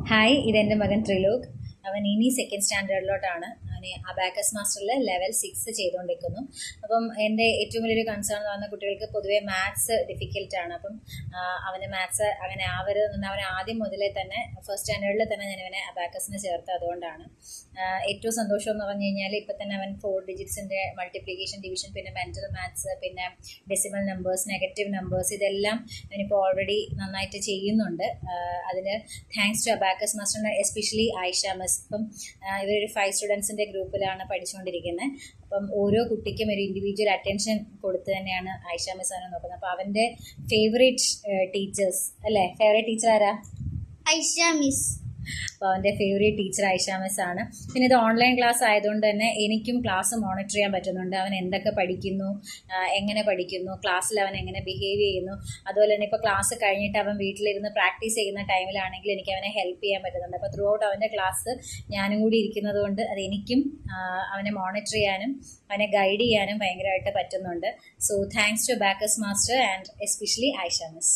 Hi, ഇതെൻ്റെ മകൻ ത്രിലോക്. അവൻ ഇനി സെക്കൻഡ് സ്റ്റാൻഡേർഡിലോട്ടാണ്. അവന് അബാക്കസ് മാസ്റ്ററിൽ ലെവൽ 6 ചെയ്തുകൊണ്ടിരിക്കുന്നു. അപ്പം എൻ്റെ ഏറ്റവും വലിയൊരു കൺസേൺ എന്ന് പറഞ്ഞാൽ കുട്ടികൾക്ക് പൊതുവേ മാത്സ് ഡിഫിക്കൽട്ടാണ്. അപ്പം അവന് മാത്സ് അങ്ങനെ ആവരുതെന്ന് അവൻ ആദ്യം മുതലേ തന്നെ ഫസ്റ്റ് സ്റ്റാൻഡേർഡിൽ തന്നെ ഞാൻ അവനെ അബാക്കസിന് ചേർത്ത്. അതുകൊണ്ടാണ് ഏറ്റവും സന്തോഷം എന്ന് പറഞ്ഞു കഴിഞ്ഞാൽ ഇപ്പം തന്നെ അവൻ 4 ഡിജിറ്റ്സിൻ്റെ മൾട്ടിപ്ലിക്കേഷൻ, ഡിവിഷൻ, പിന്നെ മെൻ്റൽ മാത്സ്, പിന്നെ ഡെസിമൽ നമ്പേഴ്സ്, നെഗറ്റീവ് നമ്പേഴ്സ്, ഇതെല്ലാം അവനിപ്പോൾ ഓൾറെഡി നന്നായിട്ട് ചെയ്യുന്നുണ്ട്. അതിന് താങ്ക്സ് ടു അബാക്കസ് മാസ്റ്ററിന്, എസ്പെഷ്യലി ആയിഷ മിസ്. അപ്പം ഇവരൊരു 5 സ്റ്റുഡൻസിൻ്റെ ഗ്രൂപ്പിലാണ് പഠിച്ചുകൊണ്ടിരിക്കുന്നത്. അപ്പം ഓരോ കുട്ടിക്കും ഒരു ഇൻഡിവിജ്വൽ അറ്റൻഷൻ കൊടുത്ത് തന്നെയാണ് ആയിഷ മിസ് അവനെ നോക്കുന്നത്. അപ്പോൾ അവൻ്റെ ഫേവറേറ്റ് ടീച്ചേഴ്സ് അല്ലേ, ഫേവറേറ്റ് ടീച്ചർ ആരാ? ഐഷ മിസ്. അപ്പോൾ അവൻ്റെ ഫേവറേറ്റ് ടീച്ചർ ആയിഷ മിസ് ആണ്. പിന്നെ ഇത് ഓൺലൈൻ ക്ലാസ് ആയതുകൊണ്ട് തന്നെ എനിക്കും ക്ലാസ് മോണിറ്റർ ചെയ്യാൻ പറ്റുന്നുണ്ട്. അവൻ എന്തൊക്കെ പഠിക്കുന്നു, എങ്ങനെ പഠിക്കുന്നു, ക്ലാസ്സിൽ അവൻ എങ്ങനെ ബിഹേവ് ചെയ്യുന്നു. അതുപോലെ തന്നെ ഇപ്പോൾ ക്ലാസ് കഴിഞ്ഞിട്ട് അവൻ വീട്ടിലിരുന്ന് പ്രാക്ടീസ് ചെയ്യുന്ന ടൈമിലാണെങ്കിൽ എനിക്ക് അവനെ ഹെൽപ്പ് ചെയ്യാൻ പറ്റുന്നുണ്ട്. അപ്പോൾ ത്രൂ ഔട്ട് അവൻ്റെ ക്ലാസ് ഞാനും കൂടി ഇരിക്കുന്നത് കൊണ്ട് അത് എനിക്കും അവനെ മോണിറ്റർ ചെയ്യാനും അവനെ ഗൈഡ് ചെയ്യാനും ഭയങ്കരമായിട്ട് പറ്റുന്നുണ്ട്. So thanks to abacus master and especially Ayesha miss.